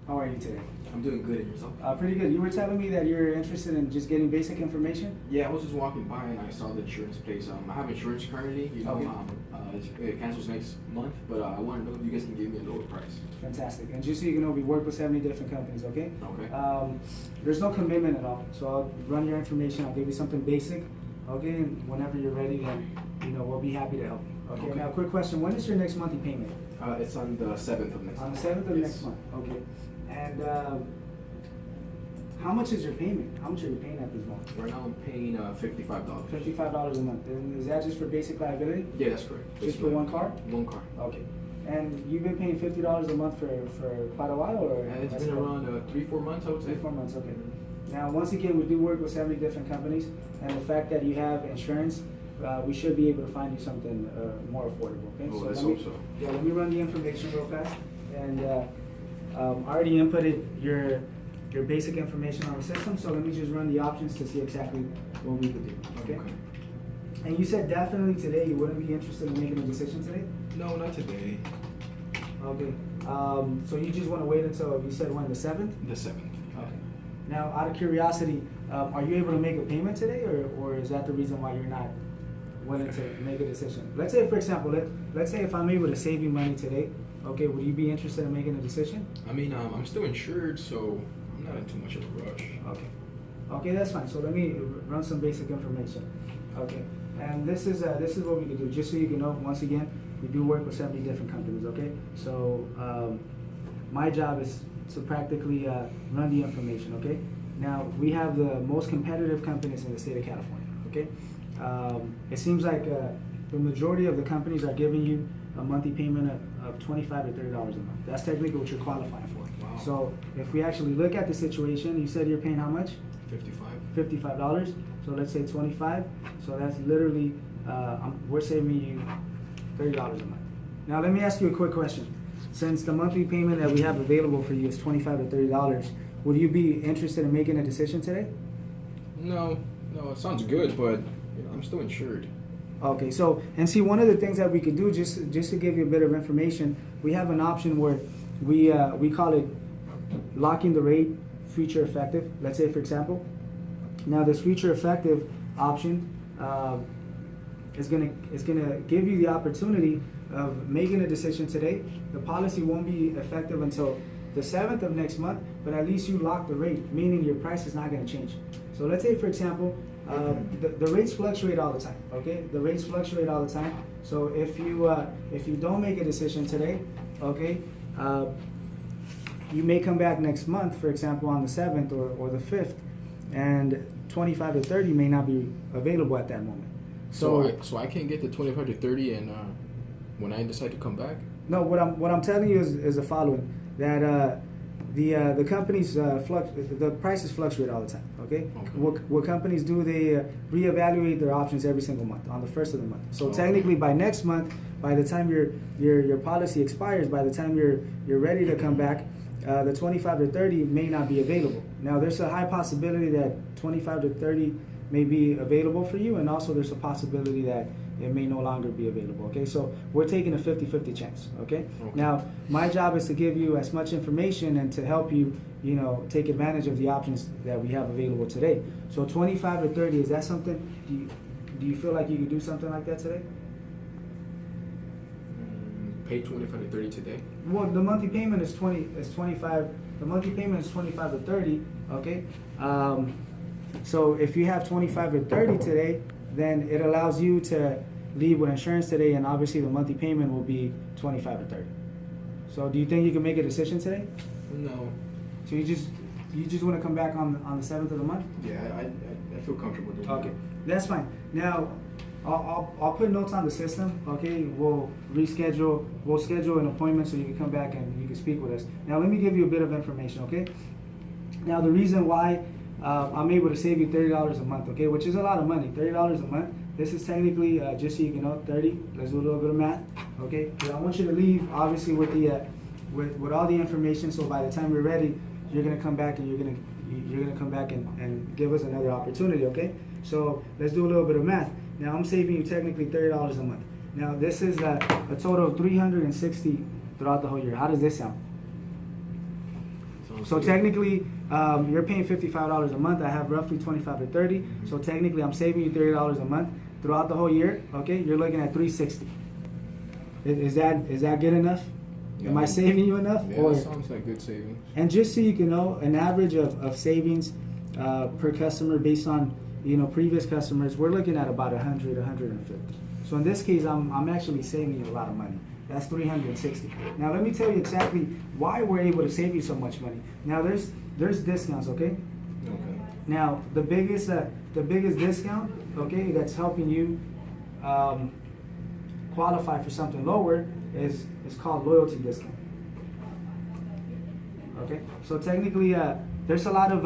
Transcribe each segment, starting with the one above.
How are you today? I'm doing good, and yourself? Pretty good. You were telling me that you're interested in just getting basic information? Yeah, I was just walking by and I saw the insurance place. I have insurance currently. Okay. It cancels next month, but I want to know if you guys can give me a lower price. Fantastic. And just so you know, we work with 70 different companies, okay? Okay. There's no commitment at all. So I'll run your information. I'll give you something basic, okay? And whenever you're ready, then, we'll be happy to help you. Okay. Okay. Now, quick question. When is your next monthly payment? It's on the 7th of next On month. the 7th of Yes. next month. Okay. And how much is your payment? How much are you paying at this moment? Right now I'm paying $55. $55 a month. And is that just for basic liability? Yeah, that's correct. Just for one car? One car. Okay. And you've been paying $50 a month for quite a while, or? And it's been around 3-4 months, I would say. 3-4 months, okay. Now, once again, we do work with 70 different companies, and the fact that you have insurance, we should be able to find you something more affordable, okay? Oh, let's let me, hope so. Yeah, let me run the information real fast. And I already inputted your basic information on the system, so let me just run the options to see exactly what we could do, okay? And you said definitely today you wouldn't be interested in making a decision today? No, not today. Okay. So you just want to wait until, you said when, the 7th? The 7th. Okay. Now, out of curiosity, are you able to make a payment today, or is that the reason why you're not willing to make a decision? Let's say, for example, let's say if I'm able to save you money today, okay, would you be interested in making a decision? I mean, I'm still insured, so I'm not in too much of a rush. Okay. Okay, that's fine. So let me run some basic information. Okay. And this is what we can do. Just so you can know, once again, we do work with 70 different companies. Okay. So my job is to practically run the information. Okay. Now we have the most competitive companies in the state of California. Okay. It seems like the majority of the companies are giving you a monthly payment of $25 to $30 a month. That's technically what you're qualifying for. Wow. So if we actually look at the situation, you said you're paying how much? 55. $55. So let's say 25. So that's literally we're saving you $30 a month. Now let me ask you a quick question. Since the monthly payment that we have available for you is $25 to $30, would you be interested in making a decision today? No, it sounds good, but I'm still insured. Okay, so, and see, one of the things that we could do, just to give you a bit of information, we have an option where we call it locking the rate future effective. Let's say, for example, now this future effective option is gonna give you the opportunity of making a decision today. The policy won't be effective until the 7th of next month, but at least you lock the rate, meaning your price is not gonna change. So let's say, for example, the rates fluctuate all the time. Okay, the rates fluctuate all the time. So if you don't make a decision today, okay, you may come back next month, for example, on the 7th or the 5th, and 25 to 30 may not be available at that moment. So I can't get the 25 to 30, and when I decide to come back. No, what I'm telling you is the following: that the companies the prices fluctuate all the time. Okay. What companies do, they reevaluate their options every single month on the 1st of the month. So technically, by next month, by the time your policy expires, by the time you're ready to come back, the 25 to 30 may not be available. Now, there's a high possibility that 25 to 30 may be available for you, and also there's a possibility that it may no longer be available. Okay, so we're taking a 50-50 chance. Okay? Now, my job is to give you as much information and to help you, take advantage of the options that we have available today. So 25 to 30, is that something? Do you feel like you could do something like that today? Pay 25 to 30 today. Well, the monthly payment is 25. The monthly payment is 25 to 30. Okay. So if you have 25 to 30 today, then it allows you to leave with insurance today, and obviously the monthly payment will be 25 to 30. So do you think you can make a decision today? No. So you just want to come back on the 7th of the month? Yeah, I feel comfortable doing Okay, that's fine. Now, I'll put notes on the system. Okay, we'll schedule an appointment so you can come back and you can speak with us. Now, let me give you a bit of information. Okay. Now, the reason why I'm able to save you $30 a month, okay, which is a lot of money, $30 a month. This is technically, just so you can know, 30. Let's do a little bit of math, okay? But I want you to leave, obviously, with all the information. So by the time you're ready, you're gonna come back and you're gonna come back and give us another opportunity, okay? So let's do a little bit of math. Now I'm saving you technically $30 a month. Now this is a total of $360 throughout the whole year. How does this sound? So technically, you're paying $55 a month. I have roughly 25 to 30. So technically, I'm saving you $30 a month throughout the whole year. Okay, you're looking at $360. Is that good enough? Yeah, Am I saving you enough? Yeah, Or that sounds like good savings. and just so you can know, an average of savings per customer based on previous customers, we're looking at about 100, 150. So in this case, I'm actually saving you a lot of money. That's 360. Now let me tell you exactly why we're able to save you so much money. Now there's discounts, okay? Okay. Now the biggest discount, okay, that's helping you qualify for something lower is called loyalty discount. Okay, so technically, there's a lot of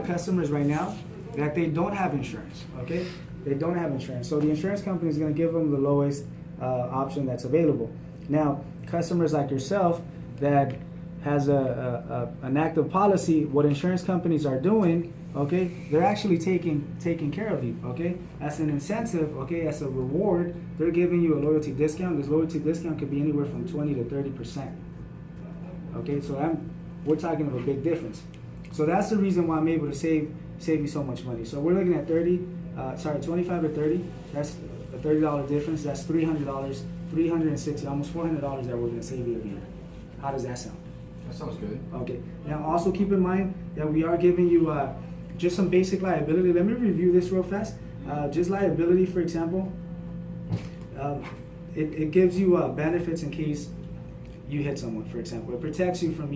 customers right now that they don't have insurance. Okay, they don't have insurance, so the insurance company is going to give them the lowest option that's available. Now, customers like yourself that has an active policy, what insurance companies are doing, okay, they're actually taking care of you, okay, as an incentive, okay, as a reward, they're giving you a loyalty discount. This loyalty discount could be anywhere from 20 to 30%. Okay, so we're talking of a big difference. So that's the reason why I'm able to save you so much money. So we're looking at 25 to 30. That's a $30 difference. That's $300, $360, almost $400 that we're going to save you every year. How does that sound? That sounds good. Okay. Now also keep in mind that we are giving you just some basic liability. Let me review this real fast. Just liability, for example, it gives you benefits in case you hit someone, for example. It protects you from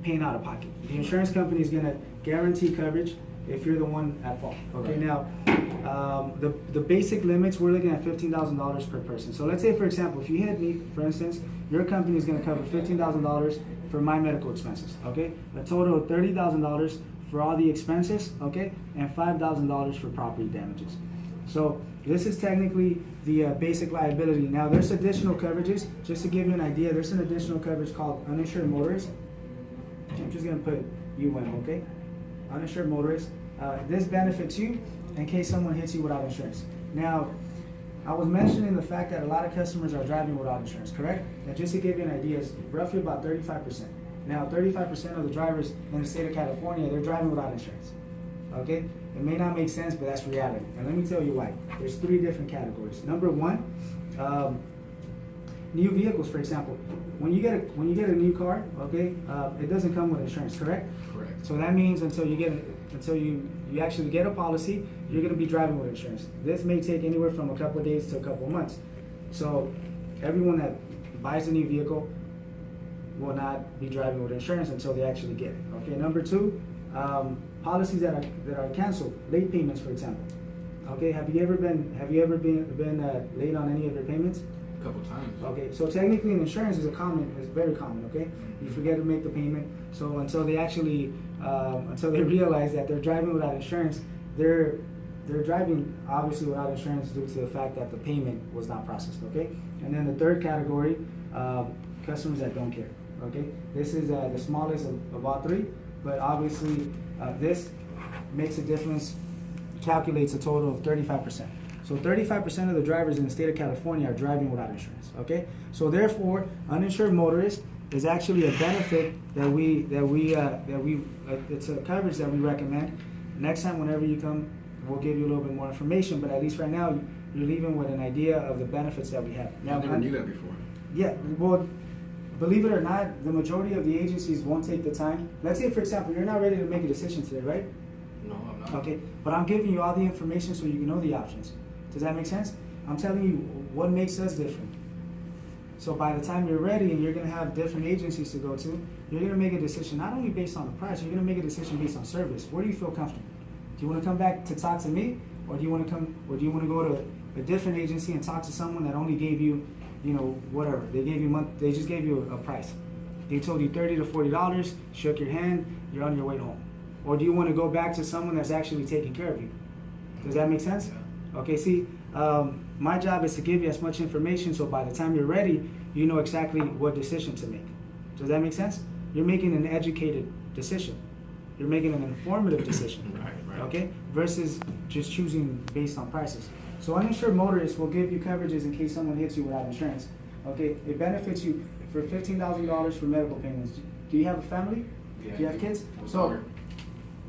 paying out of pocket. The insurance company is going to guarantee coverage if you're the one at fault. Okay, Right. Now the basic limits, we're looking at $15,000 per person. So let's say, for example, if you hit me, for instance, your company is going to cover $15,000 for my medical expenses. Okay, a total of $30,000 for all the expenses. Okay, and $5,000 for property damages. So this is technically the basic liability. Now there's additional coverages. Just to give you an idea, there's an additional coverage called uninsured motorist. I'm just going to put UN, okay? Uninsured motorist. This benefits you in case someone hits you without insurance. Now, I was mentioning the fact that a lot of customers are driving without insurance, correct? Now, just to give you an idea, it's roughly about 35%. Now, 35% of the drivers in the state of California, they're driving without insurance, okay? It may not make sense, but that's reality. And let me tell you why. There's 3 different categories. Number one, new vehicles, for example. When you get a new car, okay, it doesn't come with insurance, correct? Correct. So that means until you actually get a policy, you're going to be driving with insurance. This may take anywhere from a couple of days to a couple of months. So everyone that buys a new vehicle will not be driving with insurance until they actually get it. Okay. Number 2, policies that are canceled, late payments, for example. Okay. Have you ever been late on any of your payments? A couple times. Okay, so technically in insurance is very common, okay? You forget to make the payment, so until they realize that they're driving without insurance, they're driving obviously without insurance due to the fact that the payment was not processed, okay? And then the third category, customers that don't care, okay? This is the smallest of all 3, but obviously this makes a difference, calculates a total of 35%. So 35% of the drivers in the state of California are driving without insurance. Okay, so therefore, uninsured motorist is actually a benefit it's a coverage that we recommend. Next time, whenever you come, we'll give you a little bit more information. But at least right now, you're leaving with an idea of the benefits that we have. Now, I never knew that before. Yeah, well, believe it or not, the majority of the agencies won't take the time. Let's say, for example, you're not ready to make a decision today, right? No, I'm not. Okay, but I'm giving you all the information so you can know the options. Does that make sense? I'm telling you what makes us different. So by the time you're ready and you're going to have different agencies to go to, you're going to make a decision not only based on the price, you're going to make a decision based on service. Where do you feel comfortable? Do you want to come back to talk to me, or do you want to go to a different agency and talk to someone that only gave you, whatever. They just gave you a price. They told you $30 to $40, shook your hand, you're on your way home. Or do you want to go back to someone that's actually taking care of you? Does that make sense? Okay, see, my job is to give you as much information so by the time you're ready, you know exactly what decision to make. Does that make sense? You're making an educated decision. You're making an informative decision. Right. Okay? Versus just choosing based on prices. So uninsured motorists will give you coverages in case someone hits you without insurance. Okay, it benefits you for $15,000 for medical payments. Do you have a family? Yeah, Do you have kids? So, daughter.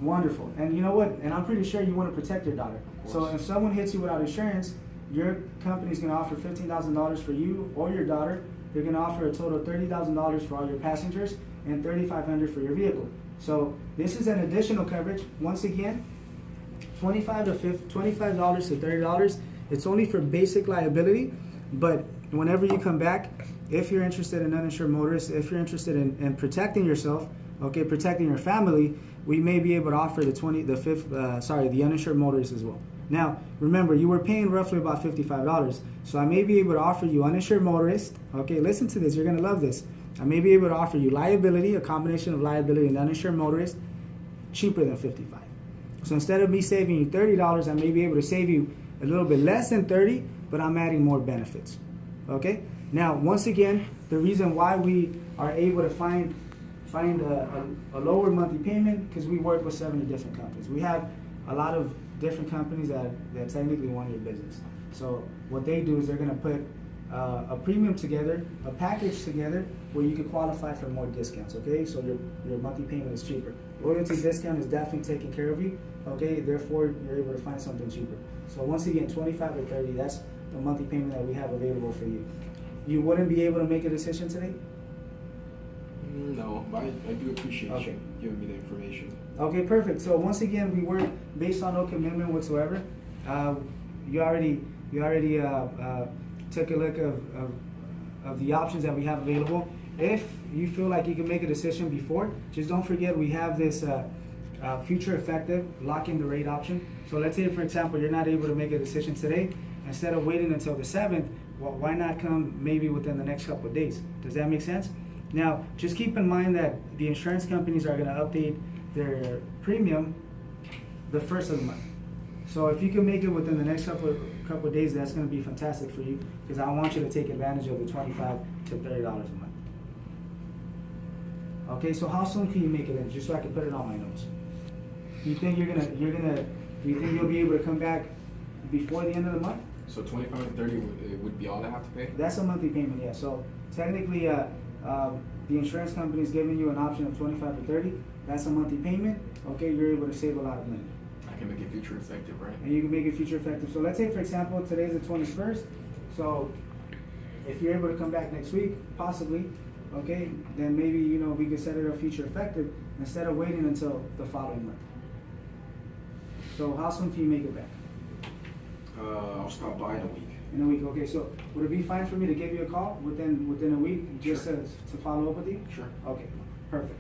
wonderful. And you know what? And I'm pretty sure you want to protect your daughter. So course. if someone hits you without insurance, your company's going to offer $15,000 for you or your daughter. They're going to offer a total of $30,000 for all your passengers and $3,500 for your vehicle. So this is an additional coverage. Once again, $25 to $30. It's only for basic liability, but whenever you come back, if you're interested in uninsured motorists, if you're interested in protecting yourself, okay, protecting your family, we may be able to offer the uninsured motorists as well. Now, remember, you were paying roughly about $55, so I may be able to offer you uninsured motorists. Okay, listen to this, you're gonna love this. I may be able to offer you liability, a combination of liability and uninsured motorists, cheaper than $55. So instead of me saving you $30, I may be able to save you a little bit less than $30, but I'm adding more benefits. Okay? Now, once again, the reason why we are able to find a lower monthly payment, because we work with 70 different companies. We have a lot of different companies that technically want your business. So what they do is they're going to put a premium together, a package together, where you can qualify for more discounts, okay? So your monthly payment is cheaper. Loyalty discount is definitely taking care of you, okay? Therefore, you're able to find something cheaper. So once again, 25 or 30, that's the monthly payment that we have available for you. You wouldn't be able to make a decision today? No, but I do appreciate Okay. you giving me the information. Okay, perfect. So once again, we work based on no commitment whatsoever. You already took a look of the options that we have available. If you feel like you can make a decision before, just don't forget we have this future effective lock-in the rate option. So let's say, for example, you're not able to make a decision today. Instead of waiting until the 7th, well, why not come maybe within the next couple of days? Does that make sense? Now, just keep in mind that the insurance companies are going to update their premium the first of the month. So if you can make it within the next couple of days, that's going to be fantastic for you, because I want you to take advantage of the $25 to $30 a month. Okay, so how soon can you make it in? Just so I can put it on my notes. You think do you think you'll be able to come back before the end of the month? So 25 to 30 would be all I have to pay? That's a monthly payment, yeah. So technically, the insurance company is giving you an option of 25 to 30. That's a monthly payment. Okay, you're able to save a lot of money. I can make it future effective, right? And you can make it future effective. So let's say, for example, today's the 21st. So if you're able to come back next week, possibly, okay, then maybe, we could set it up future effective instead of waiting until the following month. So how soon can you make it back? I'll stop by in a week. In a week, okay. So would it be fine for me to give you a call within a week just Sure. to follow up with you? Sure. Okay, perfect.